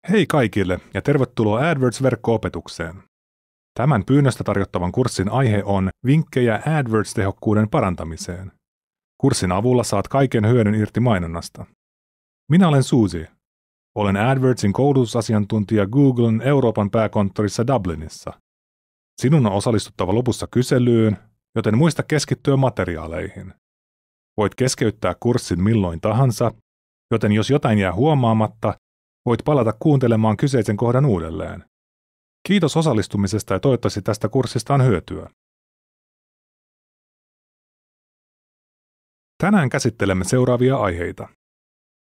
Hei kaikille ja tervetuloa AdWords-verkko-opetukseen. Tämän pyynnöstä tarjottavan kurssin aihe on vinkkejä AdWords-tehokkuuden parantamiseen. Kurssin avulla saat kaiken hyödyn irti mainonnasta. Minä olen Susi. Olen AdWordsin koulutusasiantuntija Googlen Euroopan pääkonttorissa Dublinissa. Sinun on osallistuttava lopussa kyselyyn, joten muista keskittyä materiaaleihin. Voit keskeyttää kurssin milloin tahansa, joten jos jotain jää huomaamatta, voit palata kuuntelemaan kyseisen kohdan uudelleen. Kiitos osallistumisesta ja toivottavasti tästä kurssista on hyötyä. Tänään käsittelemme seuraavia aiheita.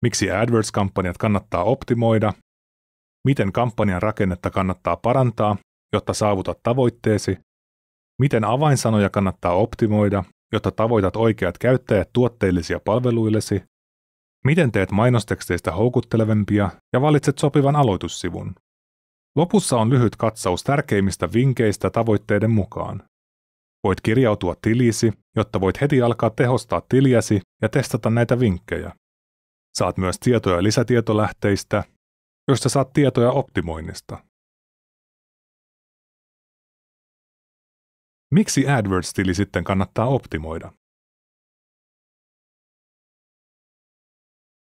Miksi AdWords-kampanjat kannattaa optimoida, miten kampanjan rakennetta kannattaa parantaa, jotta saavutat tavoitteesi, miten avainsanoja kannattaa optimoida, jotta tavoitat oikeat käyttäjät tuotteillisia palveluillesi, miten teet mainosteksteistä houkuttelevempia ja valitset sopivan aloitussivun. Lopussa on lyhyt katsaus tärkeimmistä vinkkeistä tavoitteiden mukaan. Voit kirjautua tiliisi, jotta voit heti alkaa tehostaa tiliäsi ja testata näitä vinkkejä. Saat myös tietoja lisätietolähteistä, joista saat tietoja optimoinnista. Miksi AdWords-tili sitten kannattaa optimoida?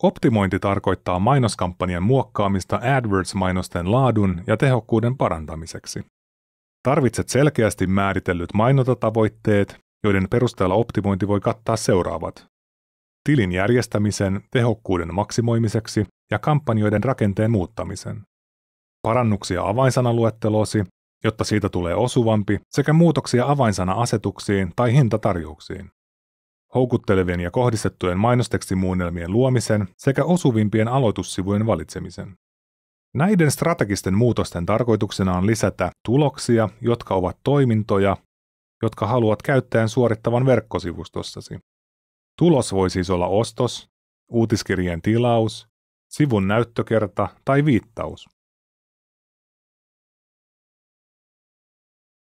Optimointi tarkoittaa mainoskampanjan muokkaamista AdWords-mainosten laadun ja tehokkuuden parantamiseksi. Tarvitset selkeästi määritellyt mainontatavoitteet, joiden perusteella optimointi voi kattaa seuraavat: tilin järjestämisen tehokkuuden maksimoimiseksi ja kampanjoiden rakenteen muuttamisen, parannuksia avainsanaluetteloosi, jotta siitä tulee osuvampi, sekä muutoksia avainsana-asetuksiin tai hintatarjouksiin, houkuttelevien ja kohdistettujen mainostekstimuunnelmien luomisen sekä osuvimpien aloitussivujen valitsemisen. Näiden strategisten muutosten tarkoituksena on lisätä tuloksia, jotka ovat toimintoja, jotka haluat käyttäjän suorittavan verkkosivustossasi. Tulos voi siis olla ostos, uutiskirjeen tilaus, sivun näyttökerta tai viittaus.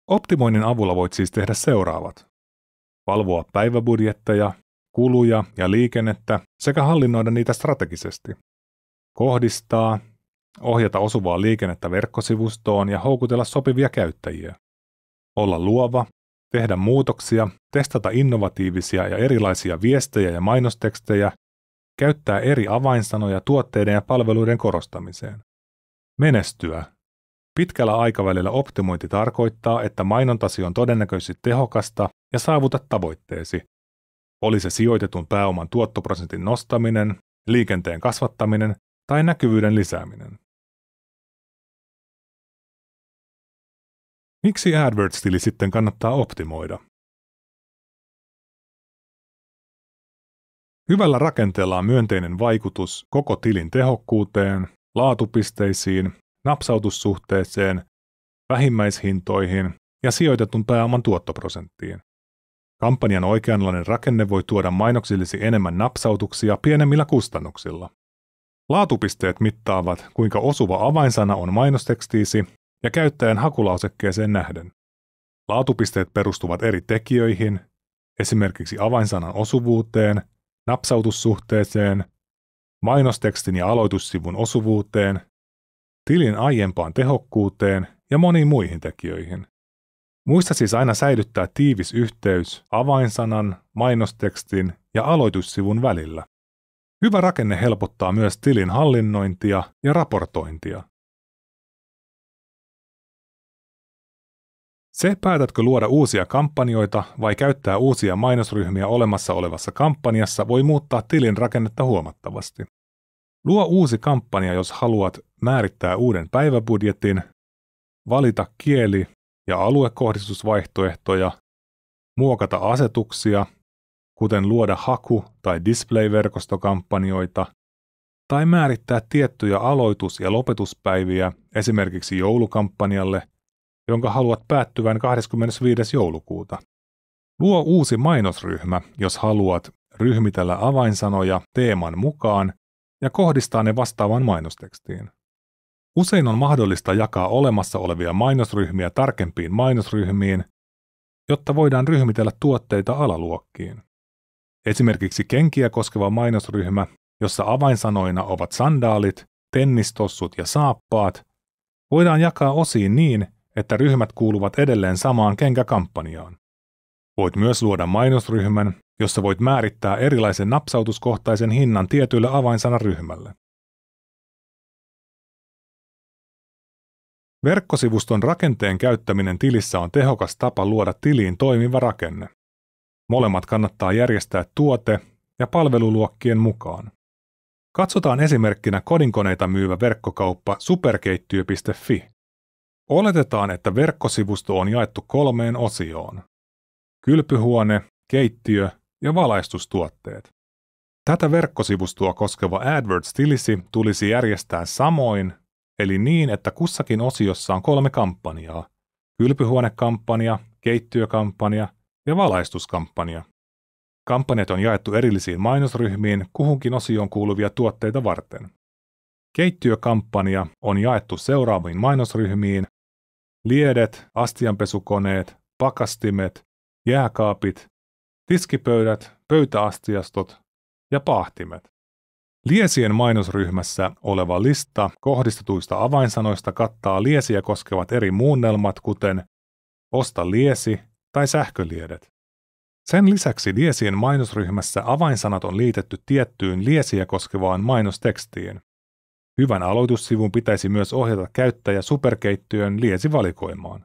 Optimoinnin avulla voit siis tehdä seuraavat: valvoa päiväbudjetteja, kuluja ja liikennettä sekä hallinnoida niitä strategisesti. Kohdistaa, ohjata osuvaa liikennettä verkkosivustoon ja houkutella sopivia käyttäjiä. Olla luova, tehdä muutoksia, testata innovatiivisia ja erilaisia viestejä ja mainostekstejä, käyttää eri avainsanoja tuotteiden ja palveluiden korostamiseen. Menestyä. Pitkällä aikavälillä optimointi tarkoittaa, että mainontasi on todennäköisesti tehokasta ja saavutat tavoitteesi. Oli se sijoitetun pääoman tuottoprosentin nostaminen, liikenteen kasvattaminen tai näkyvyyden lisääminen. Miksi AdWords-tili sitten kannattaa optimoida? Hyvällä rakenteella on myönteinen vaikutus koko tilin tehokkuuteen, laatupisteisiin, napsautussuhteeseen, vähimmäishintoihin ja sijoitetun pääoman tuottoprosenttiin. Kampanjan oikeanlainen rakenne voi tuoda mainoksillesi enemmän napsautuksia pienemmillä kustannuksilla. Laatupisteet mittaavat, kuinka osuva avainsana on mainostekstiisi ja käyttäjän hakulausekkeeseen nähden. Laatupisteet perustuvat eri tekijöihin, esimerkiksi avainsanan osuvuuteen, napsautussuhteeseen, mainostekstin ja aloitussivun osuvuuteen, tilin aiempaan tehokkuuteen ja moniin muihin tekijöihin. Muista siis aina säilyttää tiivis yhteys avainsanan, mainostekstin ja aloitussivun välillä. Hyvä rakenne helpottaa myös tilin hallinnointia ja raportointia. Se, päätätkö luoda uusia kampanjoita vai käyttää uusia mainosryhmiä olemassa olevassa kampanjassa, voi muuttaa tilin rakennetta huomattavasti. Luo uusi kampanja, jos haluat määrittää uuden päiväbudjetin, valita kieli- ja aluekohdistusvaihtoehtoja, muokata asetuksia, kuten luoda haku- tai display-verkostokampanjoita, tai määrittää tiettyjä aloitus- ja lopetuspäiviä esimerkiksi joulukampanjalle, jonka haluat päättyvän 25. joulukuuta. Luo uusi mainosryhmä, jos haluat ryhmitellä avainsanoja teeman mukaan ja kohdistaa ne vastaavaan mainostekstiin. Usein on mahdollista jakaa olemassa olevia mainosryhmiä tarkempiin mainosryhmiin, jotta voidaan ryhmitellä tuotteita alaluokkiin. Esimerkiksi kenkiä koskeva mainosryhmä, jossa avainsanoina ovat sandaalit, tennistossut ja saappaat voidaan jakaa osiin niin, että ryhmät kuuluvat edelleen samaan kenkäkampanjaan. Voit myös luoda mainosryhmän, jossa voit määrittää erilaisen napsautuskohtaisen hinnan tietylle avainsanaryhmälle. Verkkosivuston rakenteen käyttäminen tilissä on tehokas tapa luoda tiliin toimiva rakenne. Molemmat kannattaa järjestää tuote- ja palveluluokkien mukaan. Katsotaan esimerkkinä kodinkoneita myyvä verkkokauppa superkeittiö.fi. Oletetaan, että verkkosivusto on jaettu 3 osioon: kylpyhuone, keittiö ja valaistustuotteet. Tätä verkkosivustoa koskeva AdWords-tilisi tulisi järjestää samoin, eli niin, että kussakin osiossa on 3 kampanjaa: kylpyhuonekampanja, keittiökampanja ja valaistuskampanja. Kampanjat on jaettu erillisiin mainosryhmiin kuhunkin osioon kuuluvia tuotteita varten. Keittiökampanja on jaettu seuraaviin mainosryhmiin: liedet, astianpesukoneet, pakastimet, jääkaapit, tiskipöydät, pöytäastiastot ja paahtimet. Liesien mainosryhmässä oleva lista kohdistetuista avainsanoista kattaa liesiä koskevat eri muunnelmat, kuten osta liesi tai sähköliedet. Sen lisäksi liesien mainosryhmässä avainsanat on liitetty tiettyyn liesiä koskevaan mainostekstiin. Hyvän aloitussivun pitäisi myös ohjata käyttäjä superkeittiön liesivalikoimaan.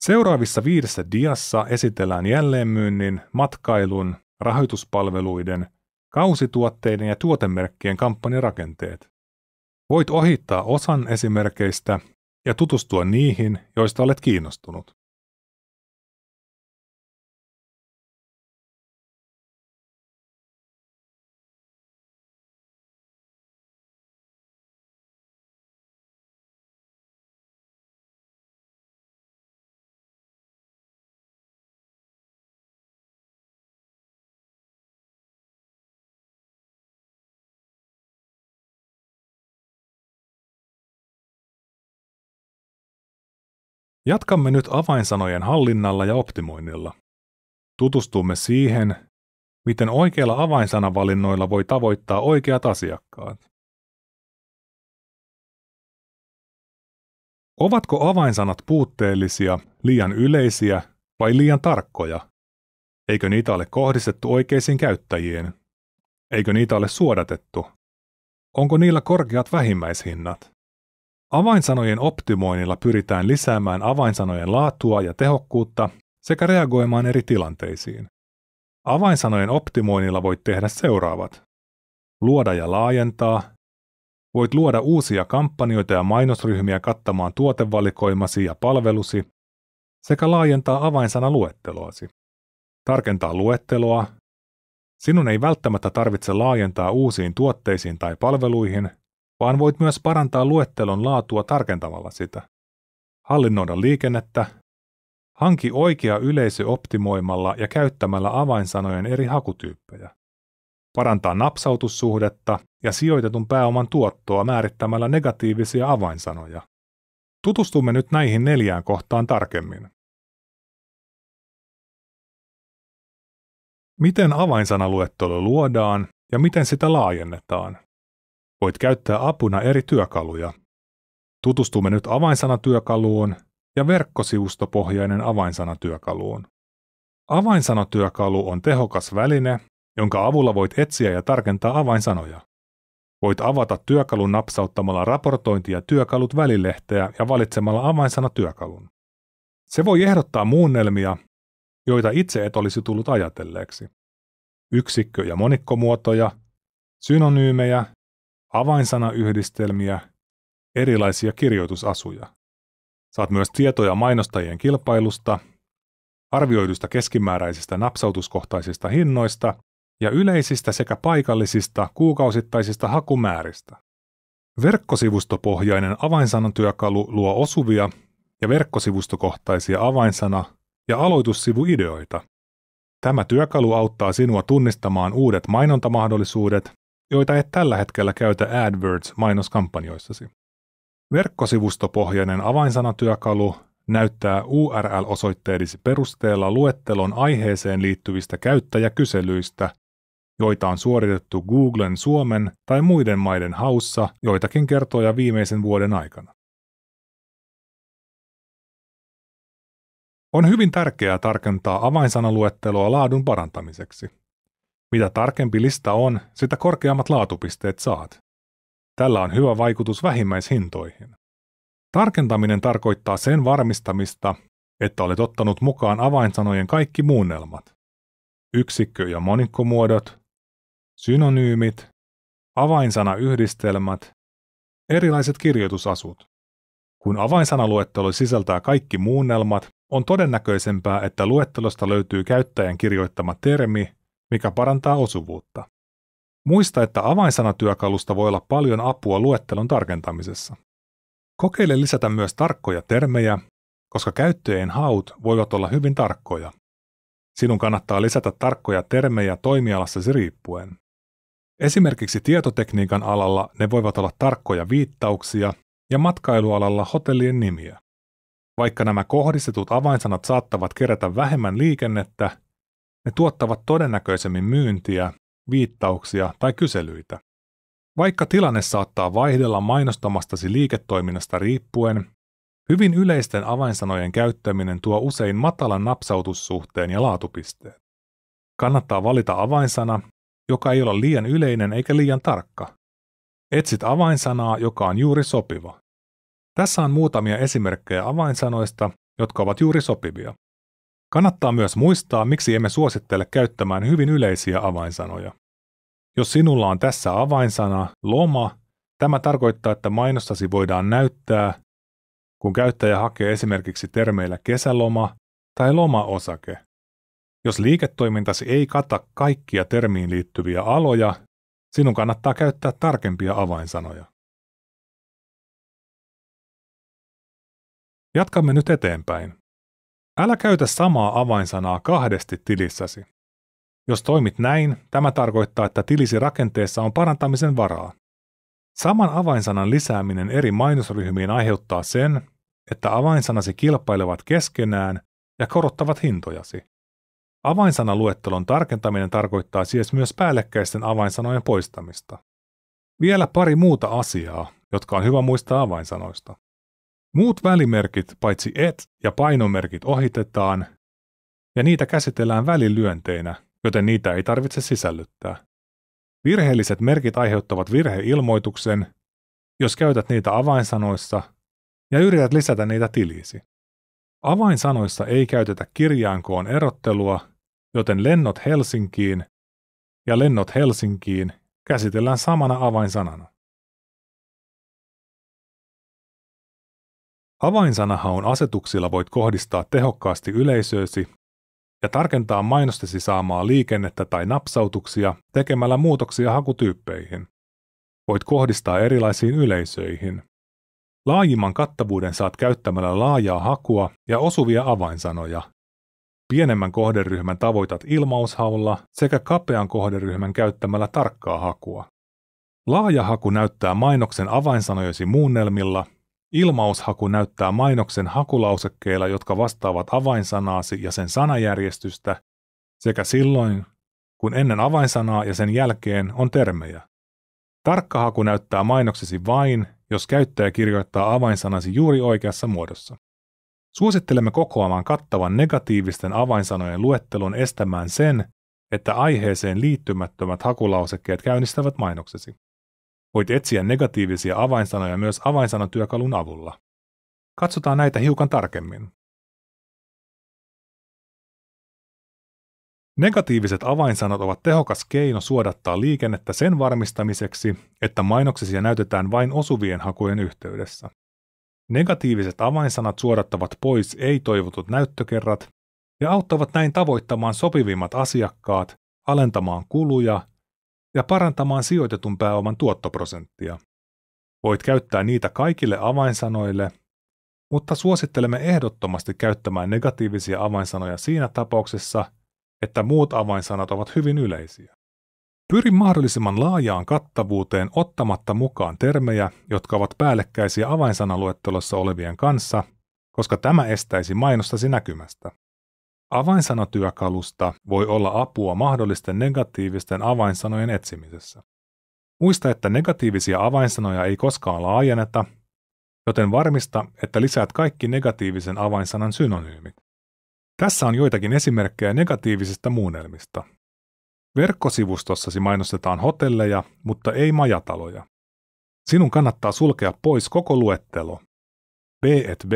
Seuraavissa 5 diassa esitellään jälleenmyynnin, matkailun, rahoituspalveluiden, kausituotteiden ja tuotemerkkien kampanjarakenteet. Voit ohittaa osan esimerkeistä ja tutustua niihin, joista olet kiinnostunut. Jatkamme nyt avainsanojen hallinnalla ja optimoinnilla. Tutustumme siihen, miten oikeilla avainsanavalinnoilla voi tavoittaa oikeat asiakkaat. Ovatko avainsanat puutteellisia, liian yleisiä vai liian tarkkoja? Eikö niitä ole kohdistettu oikeisiin käyttäjiin? Eikö niitä ole suodatettu? Onko niillä korkeat vähimmäishinnat? Avainsanojen optimoinnilla pyritään lisäämään avainsanojen laatua ja tehokkuutta sekä reagoimaan eri tilanteisiin. Avainsanojen optimoinnilla voit tehdä seuraavat: luoda ja laajentaa. Voit luoda uusia kampanjoita ja mainosryhmiä kattamaan tuotevalikoimasi ja palvelusi sekä laajentaa avainsanaluetteloasi. Tarkentaa luetteloa. Sinun ei välttämättä tarvitse laajentaa uusiin tuotteisiin tai palveluihin, vaan voit myös parantaa luettelon laatua tarkentamalla sitä. Hallinnoida liikennettä. Hanki oikea yleisö optimoimalla ja käyttämällä avainsanojen eri hakutyyppejä. Parantaa napsautussuhdetta ja sijoitetun pääoman tuottoa määrittämällä negatiivisia avainsanoja. Tutustumme nyt näihin 4 kohtaan tarkemmin. Miten avainsanaluettelo luodaan ja miten sitä laajennetaan? Voit käyttää apuna eri työkaluja. Tutustumme nyt avainsanatyökaluun ja verkkosivustopohjainen avainsanatyökaluun. Avainsanatyökalu on tehokas väline, jonka avulla voit etsiä ja tarkentaa avainsanoja. Voit avata työkalun napsauttamalla raportointi- ja työkalut välilehteä ja valitsemalla avainsanatyökalun. Se voi ehdottaa muunnelmia, joita itse et olisi tullut ajatelleeksi. Yksikkö- ja monikkomuotoja, synonyymejä, avainsanayhdistelmiä, erilaisia kirjoitusasuja. Saat myös tietoja mainostajien kilpailusta, arvioidusta keskimääräisistä napsautuskohtaisista hinnoista ja yleisistä sekä paikallisista kuukausittaisista hakumääristä. Verkkosivustopohjainen avainsanatyökalu luo osuvia ja verkkosivustokohtaisia avainsana- ja aloitussivuideoita. Tämä työkalu auttaa sinua tunnistamaan uudet mainontamahdollisuudet, joita et tällä hetkellä käytä AdWords-mainoskampanjoissasi. Verkkosivustopohjainen avainsanatyökalu näyttää URL-osoitteidesi perusteella luettelon aiheeseen liittyvistä käyttäjäkyselyistä joita on suoritettu Googlen Suomen tai muiden maiden haussa joitakin kertoja viimeisen vuoden aikana. On hyvin tärkeää tarkentaa avainsanaluetteloa laadun parantamiseksi. Mitä tarkempi lista on, sitä korkeammat laatupisteet saat. Tällä on hyvä vaikutus vähimmäishintoihin. Tarkentaminen tarkoittaa sen varmistamista, että olet ottanut mukaan avainsanojen kaikki muunnelmat. Yksikkö- ja monikkomuodot, synonyymit, avainsanayhdistelmät, erilaiset kirjoitusasut. Kun avainsanaluettelo sisältää kaikki muunnelmat, on todennäköisempää, että luettelosta löytyy käyttäjän kirjoittama termi, mikä parantaa osuvuutta. Muista, että avainsanatyökalusta voi olla paljon apua luettelon tarkentamisessa. Kokeile lisätä myös tarkkoja termejä, koska käyttäjien haut voivat olla hyvin tarkkoja. Sinun kannattaa lisätä tarkkoja termejä toimialassasi riippuen. Esimerkiksi tietotekniikan alalla ne voivat olla tarkkoja viittauksia ja matkailualalla hotellien nimiä. Vaikka nämä kohdistetut avainsanat saattavat kerätä vähemmän liikennettä, ne tuottavat todennäköisemmin myyntiä, viittauksia tai kyselyitä. Vaikka tilanne saattaa vaihdella mainostamastasi liiketoiminnasta riippuen, hyvin yleisten avainsanojen käyttäminen tuo usein matalan napsautussuhteen ja laatupisteet. Kannattaa valita avainsana, joka ei ole liian yleinen eikä liian tarkka. Etsit avainsanaa, joka on juuri sopiva. Tässä on muutamia esimerkkejä avainsanoista, jotka ovat juuri sopivia. Kannattaa myös muistaa, miksi emme suosittele käyttämään hyvin yleisiä avainsanoja. Jos sinulla on tässä avainsana loma, tämä tarkoittaa, että mainostasi voidaan näyttää, kun käyttäjä hakee esimerkiksi termeillä kesäloma tai lomaosake. Jos liiketoimintasi ei kata kaikkia termiin liittyviä aloja, sinun kannattaa käyttää tarkempia avainsanoja. Jatkamme nyt eteenpäin. Älä käytä samaa avainsanaa kahdesti tilissäsi. Jos toimit näin, tämä tarkoittaa, että tilisi rakenteessa on parantamisen varaa. Saman avainsanan lisääminen eri mainosryhmiin aiheuttaa sen, että avainsanasi kilpailevat keskenään ja korottavat hintojasi. Avainsanaluettelon tarkentaminen tarkoittaa siis myös päällekkäisten avainsanojen poistamista. Vielä pari muuta asiaa, jotka on hyvä muistaa avainsanoista. Muut välimerkit paitsi et- ja painomerkit ohitetaan, ja niitä käsitellään välilyönteinä, joten niitä ei tarvitse sisällyttää. Virheelliset merkit aiheuttavat virheilmoituksen, jos käytät niitä avainsanoissa ja yrität lisätä niitä tiliisi. Avainsanoissa ei käytetä kirjainkoon erottelua, joten lennot Helsinkiin ja lennot Helsinkiin käsitellään samana avainsanana. Avainsanahaun asetuksilla voit kohdistaa tehokkaasti yleisöösi ja tarkentaa mainostesi saamaa liikennettä tai napsautuksia tekemällä muutoksia hakutyyppeihin. Voit kohdistaa erilaisiin yleisöihin. Laajimman kattavuuden saat käyttämällä laajaa hakua ja osuvia avainsanoja. Pienemmän kohderyhmän tavoitat ilmaushaulla sekä kapean kohderyhmän käyttämällä tarkkaa hakua. Laaja haku näyttää mainoksen avainsanojesi muunnelmilla, ilmaushaku näyttää mainoksen hakulausekkeilla, jotka vastaavat avainsanaasi ja sen sanajärjestystä, sekä silloin, kun ennen avainsanaa ja sen jälkeen on termejä. Tarkka haku näyttää mainoksesi vain, jos käyttäjä kirjoittaa avainsanasi juuri oikeassa muodossa. Suosittelemme kokoamaan kattavan negatiivisten avainsanojen luettelon estämään sen, että aiheeseen liittymättömät hakulausekkeet käynnistävät mainoksesi. Voit etsiä negatiivisia avainsanoja myös avainsanatyökalun avulla. Katsotaan näitä hiukan tarkemmin. Negatiiviset avainsanat ovat tehokas keino suodattaa liikennettä sen varmistamiseksi, että mainoksesi näytetään vain osuvien hakujen yhteydessä. Negatiiviset avainsanat suodattavat pois ei-toivotut näyttökerrat ja auttavat näin tavoittamaan sopivimmat asiakkaat, alentamaan kuluja ja parantamaan sijoitetun pääoman tuottoprosenttia. Voit käyttää niitä kaikille avainsanoille, mutta suosittelemme ehdottomasti käyttämään negatiivisia avainsanoja siinä tapauksessa, että muut avainsanat ovat hyvin yleisiä. Pyri mahdollisimman laajaan kattavuuteen ottamatta mukaan termejä, jotka ovat päällekkäisiä avainsanaluettelossa olevien kanssa, koska tämä estäisi mainostasi näkymästä. Avainsanatyökalusta voi olla apua mahdollisten negatiivisten avainsanojen etsimisessä. Muista, että negatiivisia avainsanoja ei koskaan laajenneta, joten varmista, että lisäät kaikki negatiivisen avainsanan synonyymit. Tässä on joitakin esimerkkejä negatiivisista muunnelmista. Verkkosivustossasi mainostetaan hotelleja, mutta ei majataloja. Sinun kannattaa sulkea pois koko luettelo. B&B,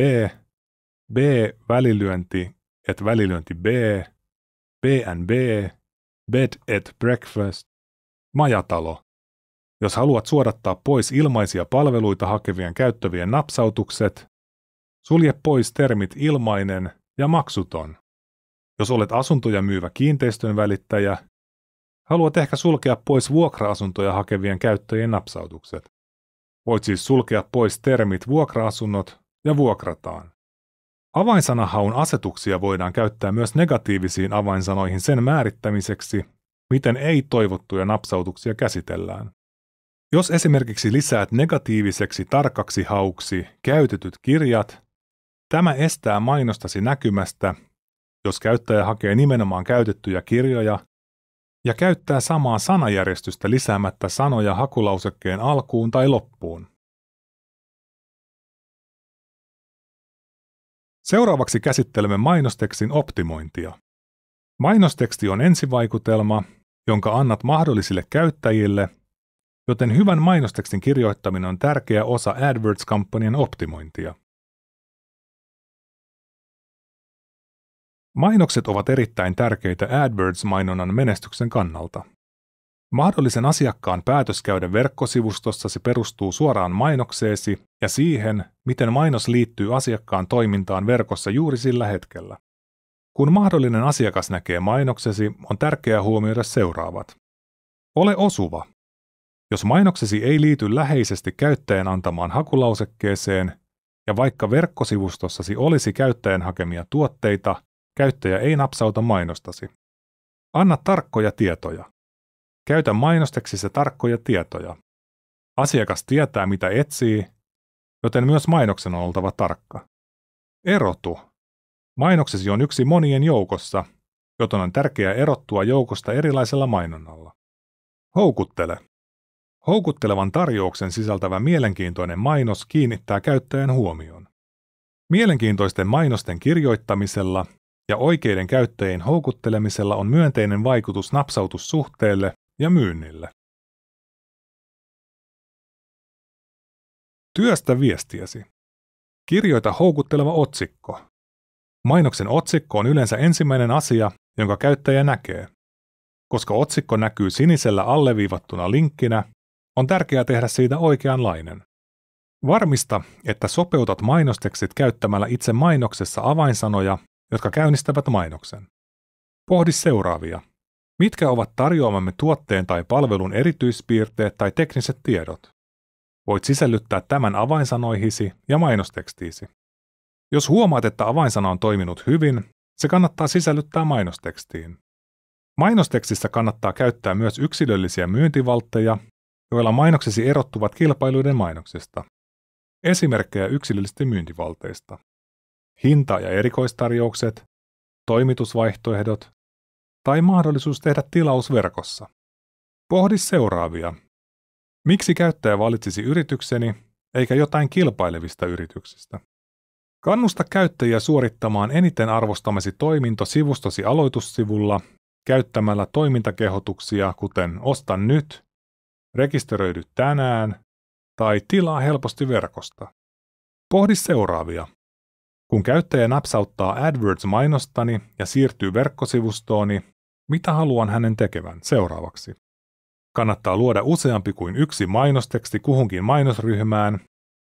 B-välilyönti et välilyönti B, B&B, bed et breakfast, majatalo. Jos haluat suodattaa pois ilmaisia palveluita hakevien käyttävien napsautukset, sulje pois termit ilmainen ja maksuton. Jos olet asuntoja myyvä kiinteistön välittäjä, haluat ehkä sulkea pois vuokra-asuntoja hakevien käyttäjien napsautukset. Voit siis sulkea pois termit vuokra-asunnot ja vuokrataan. Avainsanahaun asetuksia voidaan käyttää myös negatiivisiin avainsanoihin sen määrittämiseksi, miten ei-toivottuja napsautuksia käsitellään. Jos esimerkiksi lisäät negatiiviseksi tarkaksi hauksi käytetyt kirjat, tämä estää mainostasi näkymästä, jos käyttäjä hakee nimenomaan käytettyjä kirjoja ja käyttää samaa sanajärjestystä lisäämättä sanoja hakulausekkeen alkuun tai loppuun. Seuraavaksi käsittelemme mainostekstin optimointia. Mainosteksti on ensivaikutelma, jonka annat mahdollisille käyttäjille, joten hyvän mainostekstin kirjoittaminen on tärkeä osa AdWords-kampanjan optimointia. Mainokset ovat erittäin tärkeitä AdWords-mainonnan menestyksen kannalta. Mahdollisen asiakkaan päätös käydä verkkosivustossasi perustuu suoraan mainokseesi ja siihen, miten mainos liittyy asiakkaan toimintaan verkossa juuri sillä hetkellä. Kun mahdollinen asiakas näkee mainoksesi, on tärkeää huomioida seuraavat. Ole osuva. Jos mainoksesi ei liity läheisesti käyttäjän antamaan hakulausekkeeseen, ja vaikka verkkosivustossasi olisi käyttäjän hakemia tuotteita, käyttäjä ei napsauta mainostasi. Anna tarkkoja tietoja. Käytä mainostekstissä tarkkoja tietoja. Asiakas tietää, mitä etsii, joten myös mainoksen on oltava tarkka. Erotu. Mainoksesi on yksi monien joukossa, joten on tärkeää erottua joukosta erilaisella mainonnalla. Houkuttele. Houkuttelevan tarjouksen sisältävä mielenkiintoinen mainos kiinnittää käyttäjän huomion. Mielenkiintoisten mainosten kirjoittamisella ja oikeiden käyttäjien houkuttelemisella on myönteinen vaikutus napsautussuhteelle ja myynnille. Työstä viestiäsi. Kirjoita houkutteleva otsikko. Mainoksen otsikko on yleensä ensimmäinen asia, jonka käyttäjä näkee. Koska otsikko näkyy sinisellä alleviivattuna linkkinä, on tärkeää tehdä siitä oikeanlainen. Varmista, että sopeutat mainostekstit käyttämällä itse mainoksessa avainsanoja, jotka käynnistävät mainoksen. Pohdi seuraavia. Mitkä ovat tarjoamamme tuotteen tai palvelun erityispiirteet tai tekniset tiedot? Voit sisällyttää tämän avainsanoihisi ja mainostekstiisi. Jos huomaat, että avainsana on toiminut hyvin, se kannattaa sisällyttää mainostekstiin. Mainostekstissä kannattaa käyttää myös yksilöllisiä myyntivaltteja, joilla mainoksesi erottuvat kilpailuiden mainoksista. Esimerkkejä yksilöllisistä myyntivalteista. Hinta- ja erikoistarjoukset, toimitusvaihtoehdot tai mahdollisuus tehdä tilaus verkossa. Pohdi seuraavia. Miksi käyttäjä valitsisi yritykseni eikä jotain kilpailevista yrityksistä? Kannusta käyttäjiä suorittamaan eniten arvostamasi toiminto sivustosi aloitussivulla käyttämällä toimintakehotuksia kuten osta nyt, rekisteröidy tänään tai tilaa helposti verkosta. Pohdi seuraavia. Kun käyttäjä napsauttaa AdWords-mainostani ja siirtyy verkkosivustooni, mitä haluan hänen tekevän seuraavaksi? Kannattaa luoda useampi kuin yksi mainosteksti kuhunkin mainosryhmään,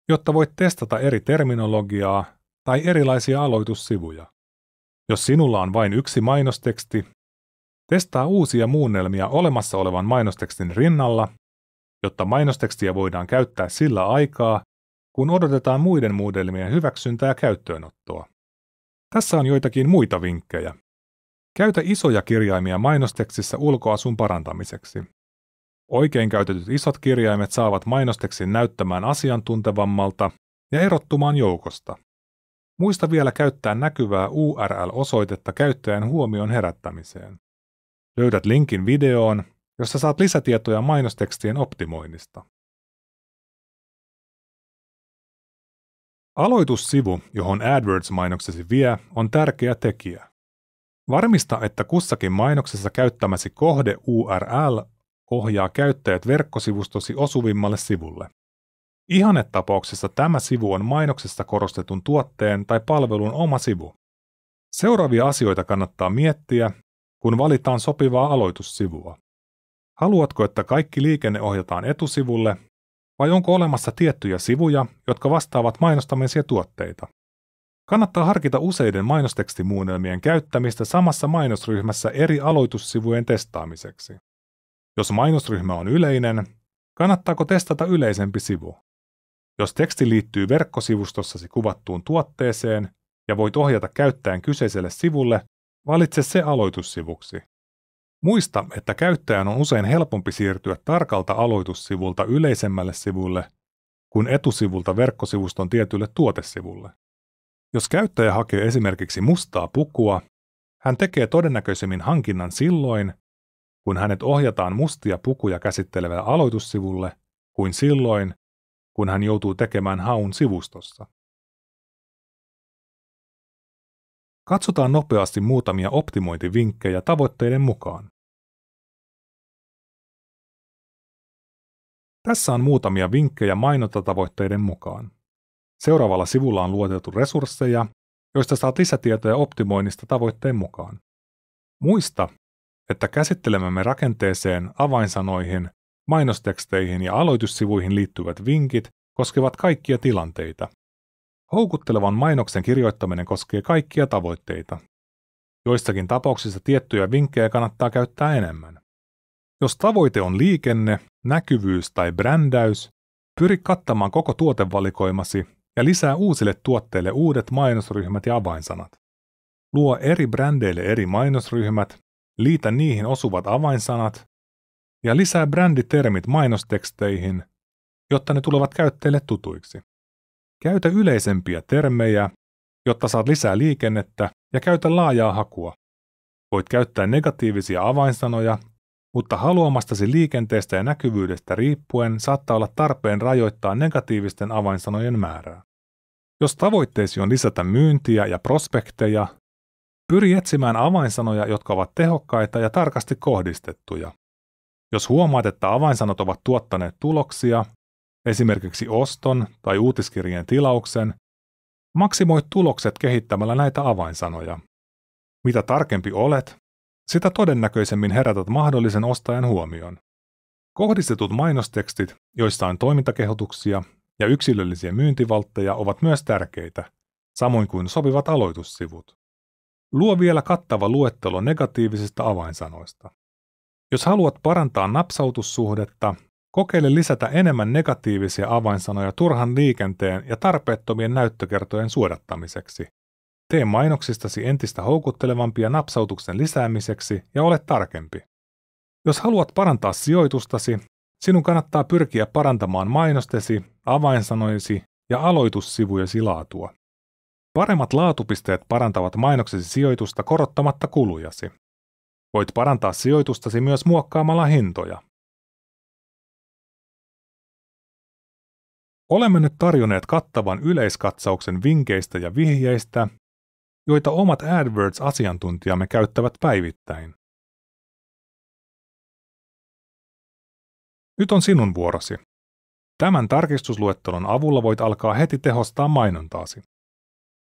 jotta voit testata eri terminologiaa tai erilaisia aloitussivuja. Jos sinulla on vain yksi mainosteksti, testaa uusia muunnelmia olemassa olevan mainostekstin rinnalla, jotta mainostekstiä voidaan käyttää sillä aikaa, kun odotetaan muiden muunnelmien hyväksyntää ja käyttöönottoa. Tässä on joitakin muita vinkkejä. Käytä isoja kirjaimia mainostekstissä ulkoasun parantamiseksi. Oikein käytetyt isot kirjaimet saavat mainostekstin näyttämään asiantuntevammalta ja erottumaan joukosta. Muista vielä käyttää näkyvää URL-osoitetta käyttäjän huomion herättämiseen. Löydät linkin videoon, jossa saat lisätietoja mainostekstien optimoinnista. Aloitussivu, johon AdWords-mainoksesi vie, on tärkeä tekijä. Varmista, että kussakin mainoksessa käyttämäsi kohde URL ohjaa käyttäjät verkkosivustosi osuvimmalle sivulle. Ihannetapauksessa tämä sivu on mainoksessa korostetun tuotteen tai palvelun oma sivu. Seuraavia asioita kannattaa miettiä, kun valitaan sopivaa aloitussivua. Haluatko, että kaikki liikenne ohjataan etusivulle, vai onko olemassa tiettyjä sivuja, jotka vastaavat mainostamisia tuotteita? Kannattaa harkita useiden mainostekstimuunnelmien käyttämistä samassa mainosryhmässä eri aloitussivujen testaamiseksi. Jos mainosryhmä on yleinen, kannattaako testata yleisempi sivu? Jos teksti liittyy verkkosivustossasi kuvattuun tuotteeseen ja voit ohjata käyttäjän kyseiselle sivulle, valitse se aloitussivuksi. Muista, että käyttäjän on usein helpompi siirtyä tarkalta aloitussivulta yleisemmälle sivulle kuin etusivulta verkkosivuston tietylle tuotesivulle. Jos käyttäjä hakee esimerkiksi mustaa pukua, hän tekee todennäköisemmin hankinnan silloin, kun hänet ohjataan mustia pukuja käsittelevälle aloitussivulle, kuin silloin, kun hän joutuu tekemään haun sivustossa. Katsotaan nopeasti muutamia optimointivinkkejä tavoitteiden mukaan. Tässä on muutamia vinkkejä mainontatavoitteiden mukaan. Seuraavalla sivulla on lueteltu resursseja, joista saat lisätietoja optimoinnista tavoitteen mukaan. Muista, että käsittelemämme rakenteeseen, avainsanoihin, mainosteksteihin ja aloitussivuihin liittyvät vinkit koskevat kaikkia tilanteita. Houkuttelevan mainoksen kirjoittaminen koskee kaikkia tavoitteita. Joissakin tapauksissa tiettyjä vinkkejä kannattaa käyttää enemmän. Jos tavoite on liikenne, näkyvyys tai brändäys, pyri kattamaan koko tuotevalikoimasi ja lisää uusille tuotteille uudet mainosryhmät ja avainsanat. Luo eri brändeille eri mainosryhmät, liitä niihin osuvat avainsanat ja lisää bränditermit mainosteksteihin, jotta ne tulevat käyttäjille tutuiksi. Käytä yleisempiä termejä, jotta saat lisää liikennettä ja käytä laajaa hakua. Voit käyttää negatiivisia avainsanoja, mutta haluamastasi liikenteestä ja näkyvyydestä riippuen saattaa olla tarpeen rajoittaa negatiivisten avainsanojen määrää. Jos tavoitteesi on lisätä myyntiä ja prospekteja, pyri etsimään avainsanoja, jotka ovat tehokkaita ja tarkasti kohdistettuja. Jos huomaat, että avainsanat ovat tuottaneet tuloksia, esimerkiksi oston tai uutiskirjeen tilauksen, maksimoi tulokset kehittämällä näitä avainsanoja. Mitä tarkempi olet, sitä todennäköisemmin herätät mahdollisen ostajan huomion. Kohdistetut mainostekstit, joissa on toimintakehotuksia ja yksilöllisiä myyntivaltteja, ovat myös tärkeitä, samoin kuin sopivat aloitussivut. Luo vielä kattava luettelo negatiivisista avainsanoista. Jos haluat parantaa napsautussuhdetta, kokeile lisätä enemmän negatiivisia avainsanoja turhan liikenteen ja tarpeettomien näyttökertojen suodattamiseksi. Tee mainoksistasi entistä houkuttelevampia napsautuksen lisäämiseksi ja ole tarkempi. Jos haluat parantaa sijoitustasi, sinun kannattaa pyrkiä parantamaan mainostesi, avainsanojesi ja aloitussivujesi laatua. Paremmat laatupisteet parantavat mainoksesi sijoitusta korottamatta kulujasi. Voit parantaa sijoitustasi myös muokkaamalla hintoja. Olemme nyt tarjonneet kattavan yleiskatsauksen vinkkeistä ja vihjeistä, joita omat AdWords-asiantuntijamme käyttävät päivittäin. Nyt on sinun vuorosi. Tämän tarkistusluettelon avulla voit alkaa heti tehostaa mainontaasi.